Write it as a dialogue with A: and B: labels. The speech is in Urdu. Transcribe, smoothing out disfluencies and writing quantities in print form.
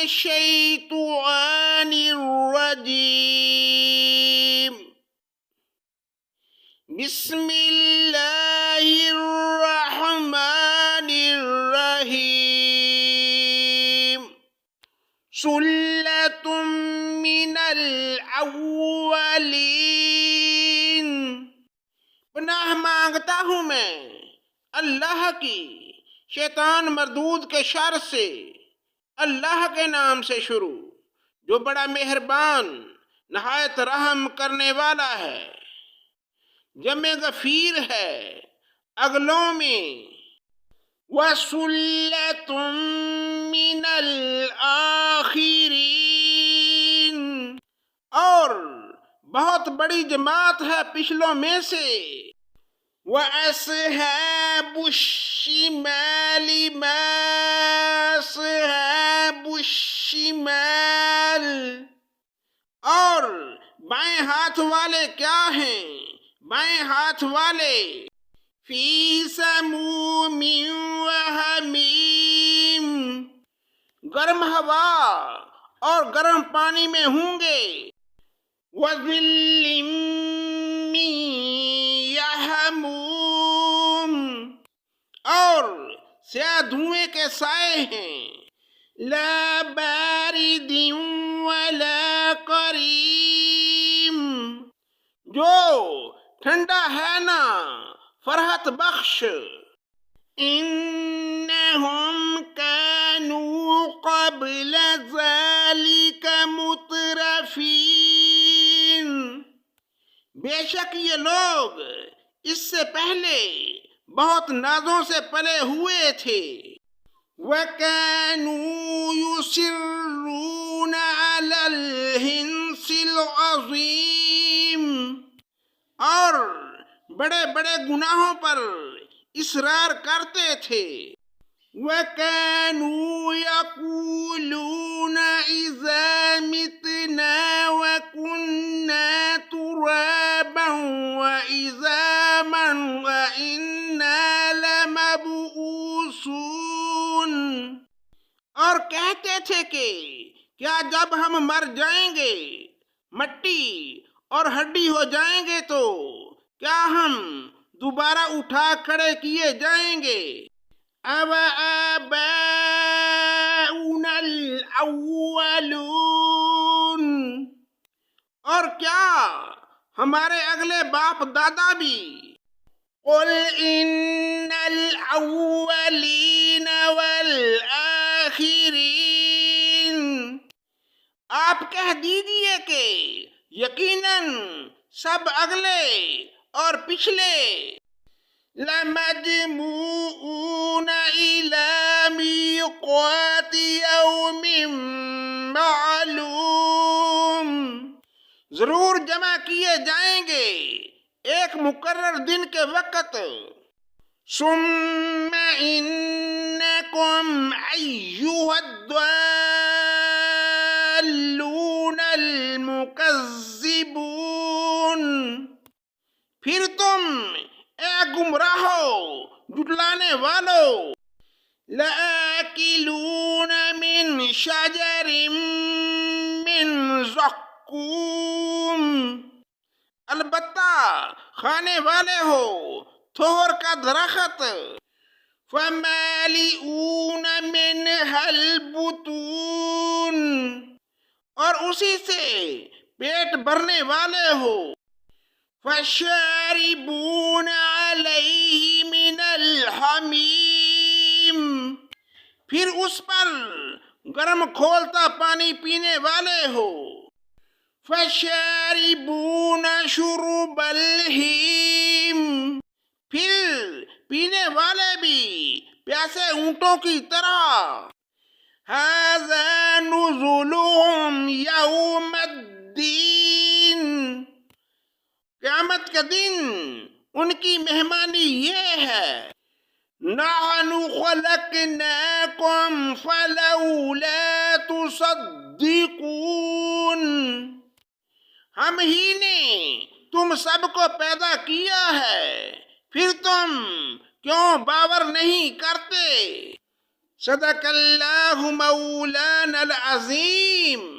A: الشيطان الرجيم بسم الله الرحمن الرحيم سلة من الأولين پناہ مانگتا ہوں میں اللہ کی شیطان مردود کے شر سے، اللہ کے نام سے شروع جو بڑا مہربان نہایت رحم کرنے والا ہے۔ جمع غفیر ہے اگلوں میں، وَسُلَّةٌ مِّنَ الْآخِرِينَ، اور بہت بڑی جماعت ہے پچھلوں میں سے۔ وَأَصْحَابُ الشِّمَالِ مَا أَصْحَابُ الشِّمَالِ، اور بائیں ہاتھ والے کیا ہیں؟ بائیں ہاتھ والے فی سموم وحمیم، گرم ہوا اور گرم پانی میں ہوں گے۔ وَظِلٍّ مِّن یحموم، اور سیاہ دھوئیں کے سائے ہیں۔ لا بارد ولا کریم، جو ٹھنڈا ہے نہ فرحت بخش۔ انہم کانوا قبل ذلک مترفین، بے شک یہ لوگ اس سے پہلے بہت نازوں سے پلے ہوئے تھے۔ وَكَانُوا يُصِرُّونَ عَلَى الْحِنْثِ الْعَظِيمِ، اور بڑے بڑے گناہوں پر اصرار کرتے تھے۔ وَكَانُوا يَقُولُونَ إِذَا مِتْنَا وَكُنَّا تُرَابًا وَعِظَامًا وَإِنَّا لَمَبْعُوثُونَ، اور کہتے تھے کہ کیا جب ہم مر جائیں گے، مٹی اور ہڈی ہو جائیں گے تو کیا ہم دوبارہ اٹھا کھڑے کیے جائیں گے؟ أَوَآبَاؤُنَا الْأَوَّلُونَ، اور کیا ہمارے اگلے باپ دادا بھی؟ قُلْ إِنَّ الْأَوَّلِينَ وَالْآخِرِينَ، آپ کہہ دیجئے کہ یقیناً سب اگلے اور پچھلے لَمَجْمُوعُونَ إِلَىٰ مِيقَاتِ يَوْمٍ مَّعْلُومٍ، ضرور جمع کیے جائیں گے ایک مقرر دن کے وقت۔ ثُمَّ إِنَّكُمْ أَيُّهَا الضَّالُّونَ الْمُكَذِّبُونَ، پھر تم اے گمراہو جھٹلانے والو، لَآكِلُونَ مِن شَجَرٍ مِّن زَقُّومٍ، البتہ کھانے والے ہو تھور کا درخت۔ فَمَالِئُونَ مِنْهَا الْبُطُونَ، اور اسی سے پیٹ بھرنے والے ہو۔ فَشَارِبُونَ عَلَيْهِ مِنَ الْحَمِيمِ، پھر اس پر گرم کھولتا پانی پینے والے ہو۔ فَشَارِبُونَ شُرْبَ الْحِیمِ، پھر پینے والے بھی پیاسے اونٹوں کی طرح۔ هَذَا نُزُلُهُمْ يَوْمَ الدِّینِ، قیامت کے دن ان کی مہمانی یہ ہے۔ نَحْنُ خَلَقْنَاكُمْ فَلَوْلَا تُصَدِّقُونَ، ہم ہی نے تم سب کو پیدا کیا ہے، پھر تم کیوں باور نہیں کرتے؟ صدق اللہ مولانا العظیم.